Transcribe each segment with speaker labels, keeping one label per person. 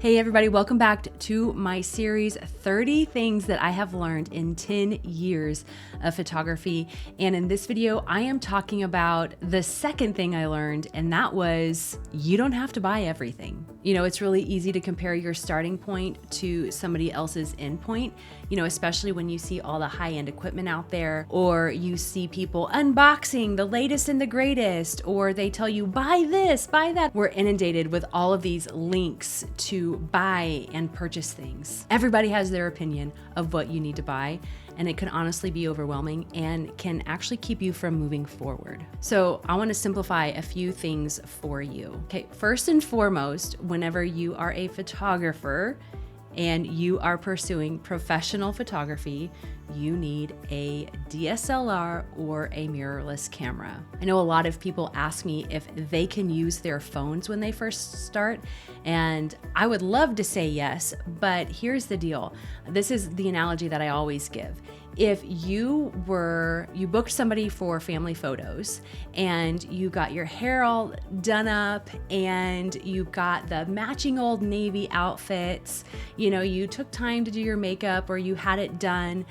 Speaker 1: Hey everybody, welcome back to my series, 30 Things That I Have Learned in 10 Years of Photography. And in this video, I am talking about the second thing I learned, and that was you don't have to buy everything. You know, it's really easy to compare your starting point to somebody else's end point, you know, especially when you see all the high-end equipment out there, or you see people unboxing the latest and the greatest, or they tell you, buy this, buy that. We're inundated with all of these links to buy and purchase things. Everybody has their opinion of what you need to buy, and it can honestly be overwhelming and can actually keep you from moving forward. So I want to simplify a few things for you. Okay, first and foremost, whenever you are a photographer and you are pursuing professional photography, you need a DSLR or a mirrorless camera. I know a lot of people ask me if they can use their phones when they first start, and I would love to say yes, but here's the deal. This is the analogy that I always give. If you booked somebody for family photos and you got your hair all done up and you got the matching Old Navy outfits, you know, you took time to do your makeup or you had it done,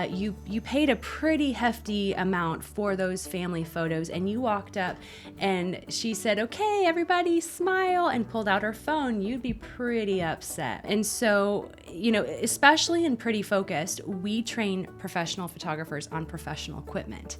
Speaker 1: you paid a pretty hefty amount for those family photos, and you walked up and she said, okay, everybody smile, and pulled out her phone, you'd be pretty upset. And so, you know, especially in Pretty Focused, we train professional photographers on professional equipment.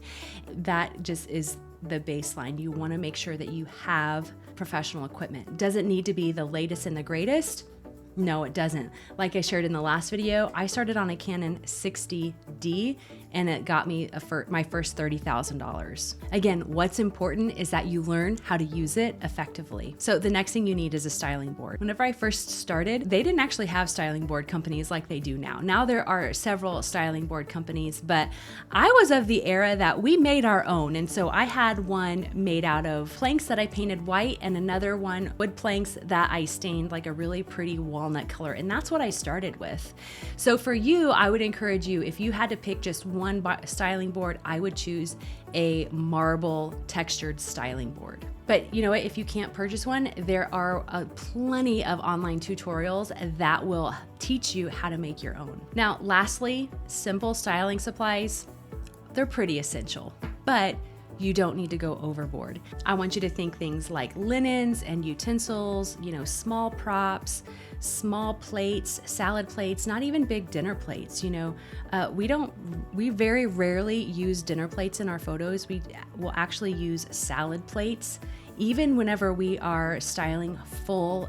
Speaker 1: That just is the baseline. You want to make sure that you have professional equipment. Does it need to be the latest and the greatest? No, it doesn't. Like I shared in the last video, I started on a Canon 60D and it got me my first $30,000. Again, what's important is that you learn how to use it effectively. So the next thing you need is a styling board. Whenever I first started, they didn't actually have styling board companies like they do now. Now there are several styling board companies, but I was of the era that we made our own. And so I had one made out of planks that I painted white and another one wood planks that I stained like a really pretty walnut color. And that's what I started with. So for you, I would encourage you, if you had to pick just one styling board, I would choose a marble textured styling board. But you know what, if you can't purchase one, there are plenty of online tutorials that will teach you how to make your own. Now, lastly, simple styling supplies, they're pretty essential, but you don't need to go overboard. I want you to think things like linens and utensils, you know, small props, small plates, salad plates, not even big dinner plates. You know, we very rarely use dinner plates in our photos. We will actually use salad plates. Even whenever we are styling full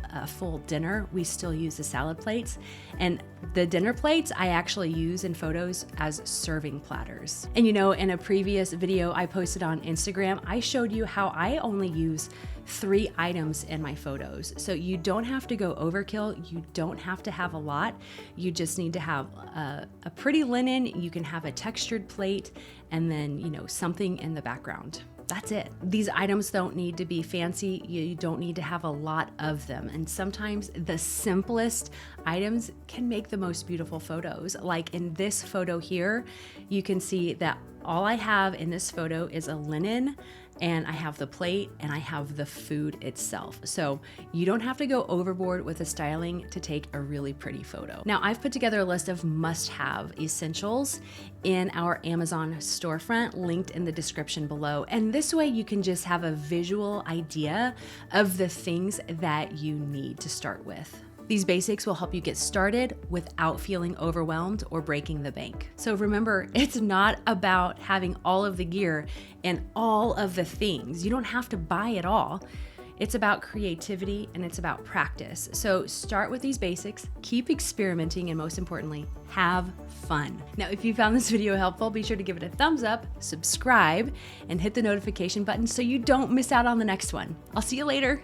Speaker 1: dinner, we still use the salad plates. And the dinner plates I actually use in photos as serving platters. And you know, in a previous video I posted on Instagram, I showed you how I only use 3 items in my photos. So you don't have to go overkill. You don't have to have a lot. You just need to have a pretty linen. You can have a textured plate and then, you know, something in the background. That's it. These items don't need to be fancy. You don't need to have a lot of them. And sometimes the simplest items can make the most beautiful photos. Like in this photo here, you can see that all I have in this photo is a linen, and I have the plate, and I have the food itself. So you don't have to go overboard with the styling to take a really pretty photo. Now, I've put together a list of must-have essentials in our Amazon storefront, linked in the description below. And this way you can just have a visual idea of the things that you need to start with. These basics will help you get started without feeling overwhelmed or breaking the bank. So remember, it's not about having all of the gear and all of the things. You don't have to buy it all. It's about creativity and it's about practice. So start with these basics, keep experimenting, and most importantly, have fun. Now, if you found this video helpful, be sure to give it a thumbs up, subscribe, and hit the notification button so you don't miss out on the next one. I'll see you later.